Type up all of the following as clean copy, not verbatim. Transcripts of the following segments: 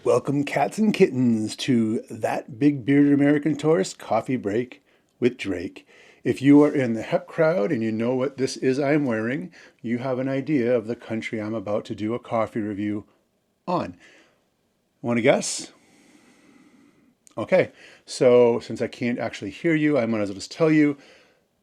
Welcome, cats and kittens, to That Big Bearded American Tourist Coffee Break with Drake. If you are in the HEP crowd and you know what this is I'm wearing, you have an idea of the country I'm about to do a coffee review on. Want to guess? Okay, so since I can't actually hear you, I might as well just tell you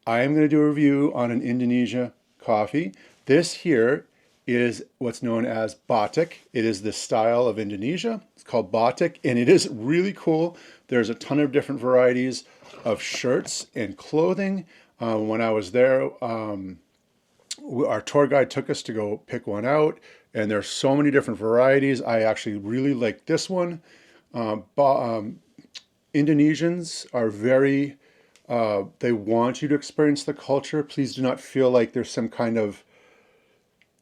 I am going to do a review on an Indonesia coffee. This here is what's known as batik. It is the style of Indonesia. It's called batik, and it is really cool. There's a ton of different varieties of shirts and clothing. When I was there, our tour guide took us to go pick one out, and there's so many different varieties. I actually really like this one. Indonesians are very they want you to experience the culture. Please do not feel like there's some kind of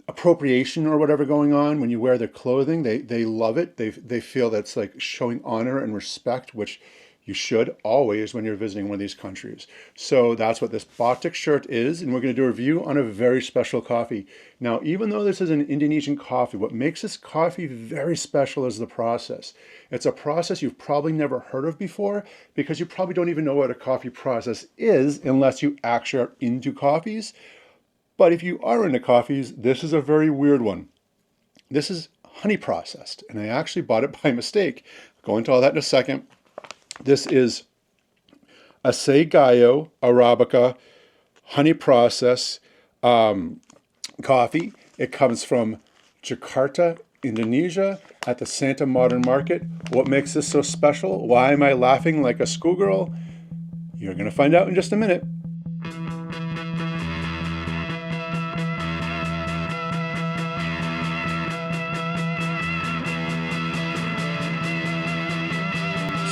appropriation or whatever going on when you wear their clothing. They love it. They feel that's like showing honor and respect, which you should always when you're visiting one of these countries. So that's what this batik shirt is, and we're going to do a review on a very special coffee. Now, even though this is an Indonesian coffee, what makes this coffee very special is the process. It's a process you've probably never heard of before because you probably don't even know what a coffee process is unless you actually are into coffees. But if you are into coffees, this is a very weird one. This is honey processed, and I actually bought it by mistake. I'll go into all that in a second. This is Aceh Gayo Arabica honey process coffee. It comes from Jakarta, Indonesia, at the Santa Modern Market. What makes this so special? Why am I laughing like a schoolgirl? You're going to find out in just a minute.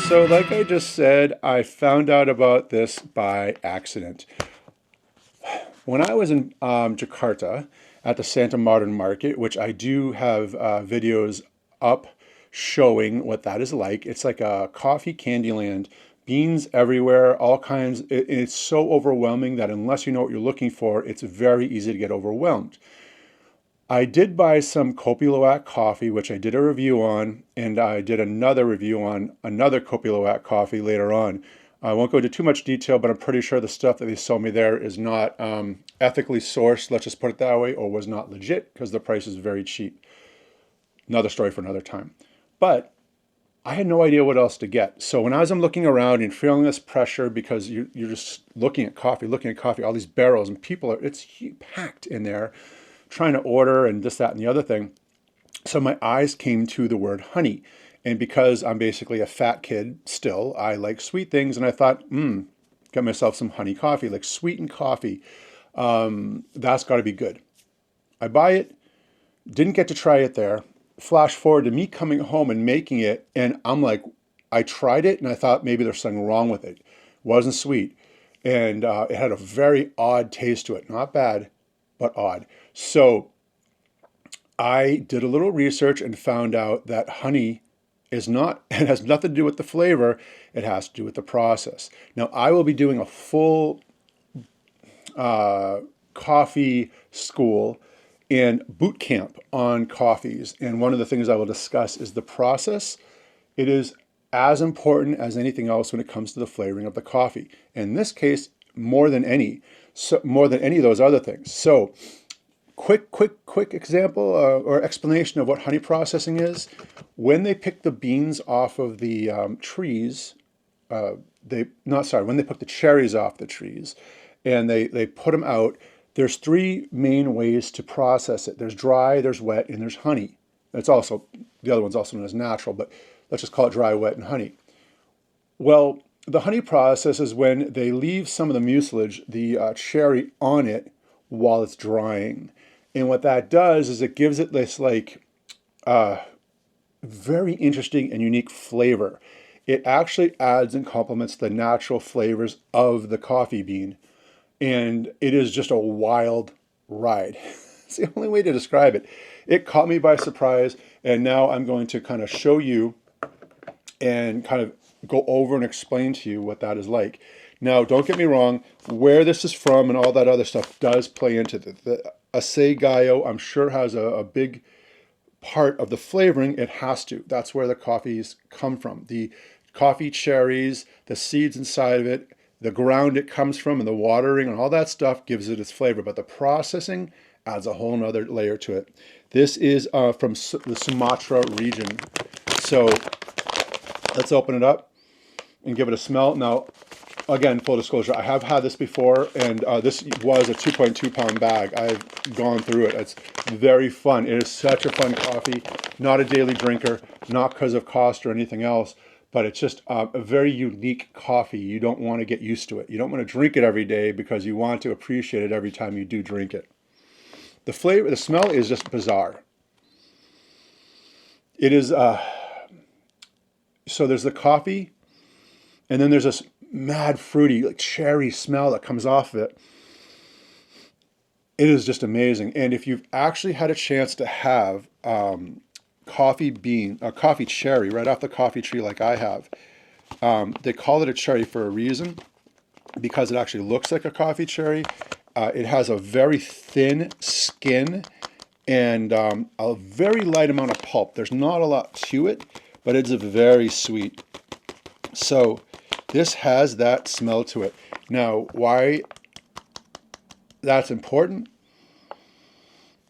So like I just said, I found out about this by accident. When I was in Jakarta at the Santa Modern Market, which I do have videos up showing what that is like. It's like a coffee candy land, beans everywhere, all kinds. It's so overwhelming that unless you know what you're looking for, it's very easy to get overwhelmed. I did buy some Kopi Luwak coffee, which I did a review on, and I did another review on another Kopi Luwak coffee later on. I won't go into too much detail, but I'm pretty sure the stuff that they sold me there is not ethically sourced, let's just put it that way, or was not legit because the price is very cheap. Another story for another time. But I had no idea what else to get. So when I'm looking around and feeling this pressure because you're just looking at coffee, all these barrels, and it's packed in there, trying to order and this, that, and the other thing. So my eyes came to the word honey. And because I'm basically a fat kid still, I like sweet things. And I thought, got myself some honey coffee, like sweetened coffee. That's got to be good. I buy it, didn't get to try it there. Flash forward to me coming home and making it. And I'm like, I tried it and I thought maybe there's something wrong with it. It wasn't sweet. And it had a very odd taste to it. Not bad, but odd. So I did a little research and found out that honey is not, it has nothing to do with the flavor, it has to do with the process. Now, I will be doing a full coffee school and boot camp on coffees. And one of the things I will discuss is the process. It is as important as anything else when it comes to the flavoring of the coffee. In this case, more than any of those other things. So, quick example or explanation of what honey processing is. When they pick the beans off of the trees, when they pick the cherries off the trees, and they put them out. There's three main ways to process it. There's dry, there's wet, and there's honey. It's also the other one's also known as natural, but let's just call it dry, wet, and honey. Well, the honey process is when they leave some of the mucilage, the cherry, on it while it's drying. And what that does is it gives it this like very interesting and unique flavor. It actually adds and complements the natural flavors of the coffee bean. And it is just a wild ride. It's the only way to describe it. It caught me by surprise. And now I'm going to kind of show you and kind of go over and explain to you what that is like. Now, don't get me wrong, where this is from and all that other stuff does play into it. The Aceh Gayo, I'm sure, has a big part of the flavoring, it has to. That's where the coffees come from. The coffee cherries, the seeds inside of it, the ground it comes from, and the watering and all that stuff gives it its flavor. But the processing adds a whole nother layer to it. This is from the Sumatra region. So let's open it up and give it a smell. Now, again, full disclosure, I have had this before, and this was a 2.2 pound bag. I've gone through it. It's very fun. It is such a fun coffee. Not a daily drinker, not because of cost or anything else, but it's just a very unique coffee. You don't want to get used to it. You don't want to drink it every day because you want to appreciate it every time you do drink it. The flavor, the smell is just bizarre. It is, so there's the coffee, and then there's this mad fruity, like cherry smell that comes off of it. It is just amazing. And if you've actually had a chance to have coffee cherry right off the coffee tree like I have, they call it a cherry for a reason, because it actually looks like a coffee cherry. It has a very thin skin and a very light amount of pulp. There's not a lot to it, but it's very sweet. So this has that smell to it. Now, why that's important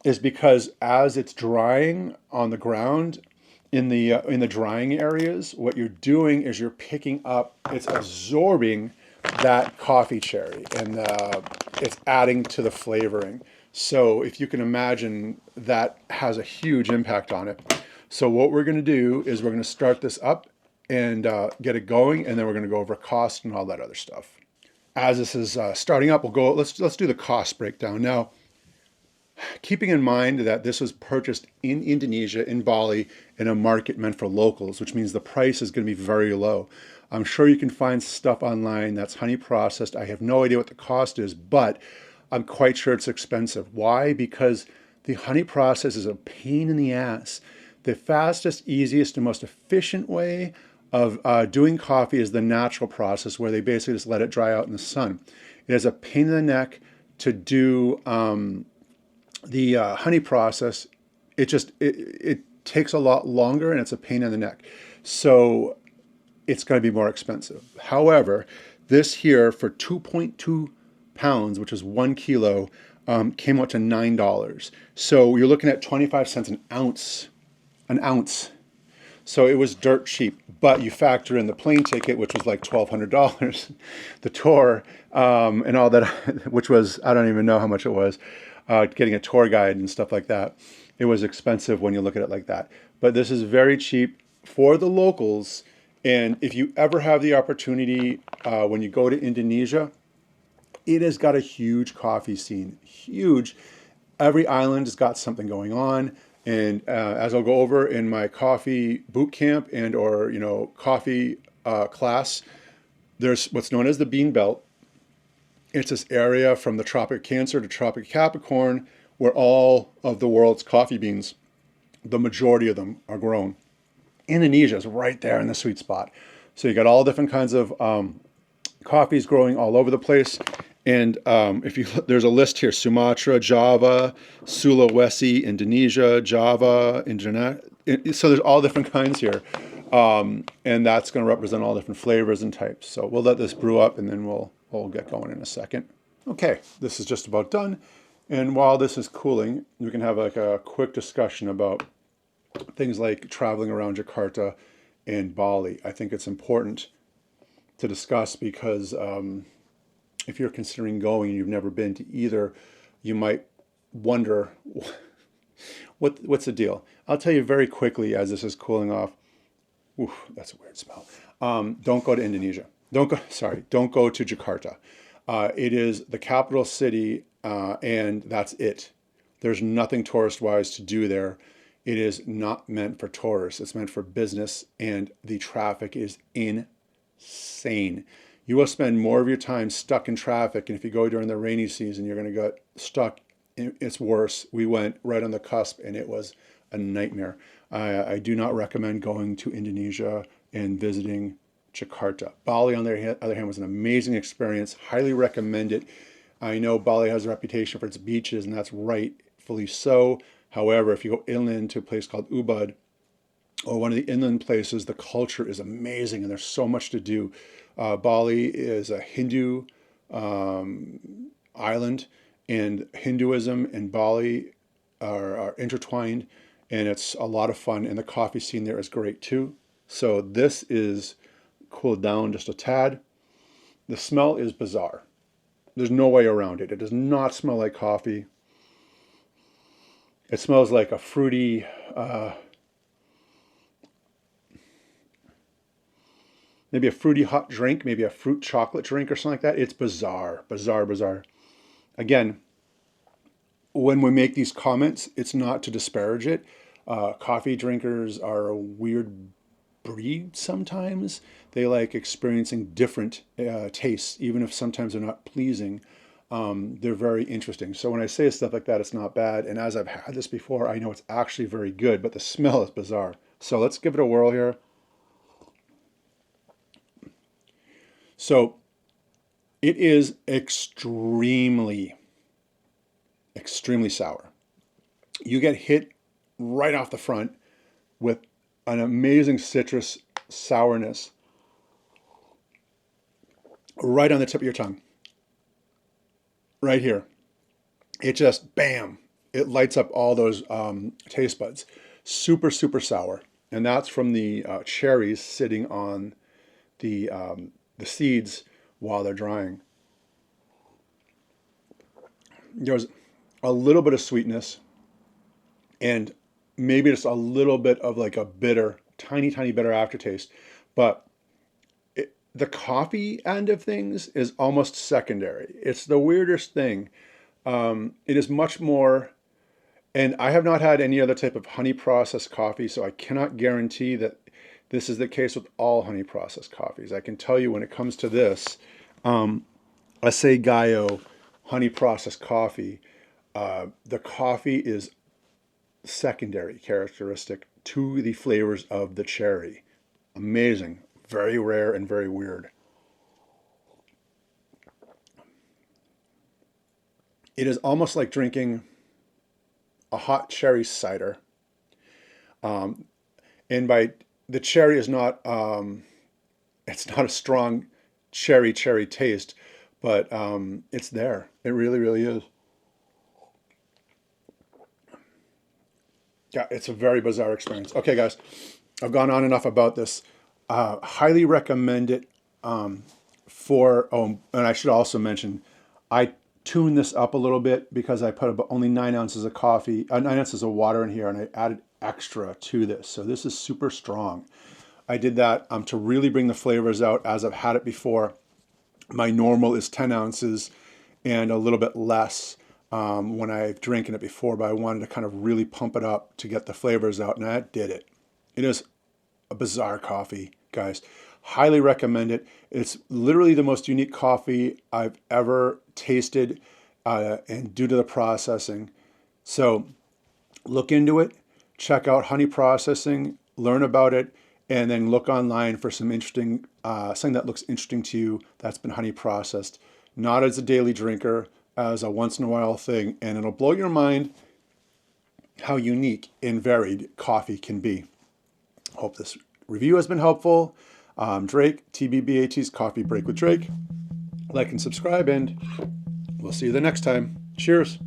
is because as it's drying on the ground in the drying areas, what you're doing is you're picking up, it's absorbing that coffee cherry, and it's adding to the flavoring. So if you can imagine, that has a huge impact on it. So what we're going to do is we're going to start this up and get it going, and then we're going to go over cost and all that other stuff. As this is starting up, let's do the cost breakdown. Now, keeping in mind that this was purchased in Indonesia, in Bali, in a market meant for locals, which means the price is going to be very low. I'm sure you can find stuff online that's honey processed. I have no idea what the cost is, but I'm quite sure it's expensive. Why? Because the honey process is a pain in the ass. The fastest, easiest, and most efficient way of doing coffee is the natural process, where they basically just let it dry out in the sun. It is a pain in the neck to do the honey process. It takes a lot longer, and it's a pain in the neck. So it's going to be more expensive. However, this here for 2.2 pounds, which is 1 kilo, came out to $9. So you're looking at 25 cents an ounce. So it was dirt cheap, but you factor in the plane ticket, which was like $1,200, the tour, and all that, which was, I don't even know how much it was, getting a tour guide and stuff like that. It was expensive when you look at it like that. But this is very cheap for the locals. And if you ever have the opportunity, when you go to Indonesia, it has got a huge coffee scene, huge. Every island has got something going on. And as I'll go over in my coffee boot camp and or coffee class, there's what's known as the Bean Belt. It's this area from the Tropic of Cancer to Tropic of Capricorn where all of the world's coffee beans, the majority of them, are grown. Indonesia is right there in the sweet spot. So you got all different kinds of coffees growing all over the place. And there's a list here: Sumatra, Java, Sulawesi, Indonesia, Java, so there's all different kinds here. And that's going to represent all different flavors and types. So we'll let this brew up, and then we'll get going in a second. Okay, this is just about done. And while this is cooling, we can have like a quick discussion about things like traveling around Jakarta and Bali. I think it's important to discuss because if you're considering going and you've never been to either, you might wonder what's the deal. I'll tell you very quickly as this is cooling off. Ooh, that's a weird smell. Don't go to Indonesia. Don't go to Jakarta. It is the capital city, and that's it. There's nothing tourist-wise to do there. It is not meant for tourists. It's meant for business, and the traffic is insane. You will spend more of your time stuck in traffic, and if you go during the rainy season, you're going to get stuck. It's worse. We went right on the cusp, and it was a nightmare. I do not recommend going to Indonesia and visiting Jakarta. Bali, on the other hand, was an amazing experience. Highly recommend it. I know Bali has a reputation for its beaches, and that's rightfully so. However, if you go inland to a place called Ubud or one of the inland places, the culture is amazing and there's so much to do. Bali is a Hindu island, and Hinduism and Bali are intertwined, and it's a lot of fun. And the coffee scene there is great too. So this is cooled down just a tad. The smell is bizarre. There's no way around it. It does not smell like coffee. It smells like a fruity, maybe a fruity hot drink, maybe a fruit chocolate drink or something like that. It's bizarre, bizarre, bizarre. Again, when we make these comments, it's not to disparage it. Coffee drinkers are a weird breed sometimes. They like experiencing different tastes, even if sometimes they're not pleasing. They're very interesting. So when I say stuff like that, it's not bad. And as I've had this before, I know it's actually very good, but the smell is bizarre. So let's give it a whirl here. So it is extremely, extremely sour. You get hit right off the front with an amazing citrus sourness right on the tip of your tongue. Right here. It just, bam, it lights up all those taste buds. Super, super sour. And that's from the cherries sitting on the seeds while they're drying. There's a little bit of sweetness and maybe just a little bit of like a bitter, tiny, tiny bitter aftertaste. But the coffee end of things is almost secondary. It's the weirdest thing. It is much more, and I have not had any other type of honey processed coffee, so I cannot guarantee that this is the case with all honey processed coffees. I can tell you when it comes to this, Aceh Gayo honey processed coffee, the coffee is secondary characteristic to the flavors of the cherry. Amazing, very rare and very weird. It is almost like drinking a hot cherry cider. And by the cherry is not, it's not a strong cherry taste, but it's there. It really, really is. Yeah, it's a very bizarre experience. Okay, guys, I've gone on enough about this. Highly recommend it and I should also mention, I tuned this up a little bit because I put about only 9 ounces of 9 ounces of water in here, and I added extra to this. So this is super strong. I did that to really bring the flavors out as I've had it before. My normal is 10 ounces and a little bit less when I've drinking it before, but I wanted to kind of really pump it up to get the flavors out, and that did it. It is a bizarre coffee, guys. Highly recommend it. It's literally the most unique coffee I've ever tasted, and due to the processing. So look into it, check out honey processing, learn about it, and then look online for some interesting, something that looks interesting to you that's been honey processed. Not as a daily drinker, as a once in a while thing, and it'll blow your mind how unique and varied coffee can be. Hope this review has been helpful. Drake, TBBAT's Coffee Break with Drake. Like and subscribe, and we'll see you the next time. Cheers.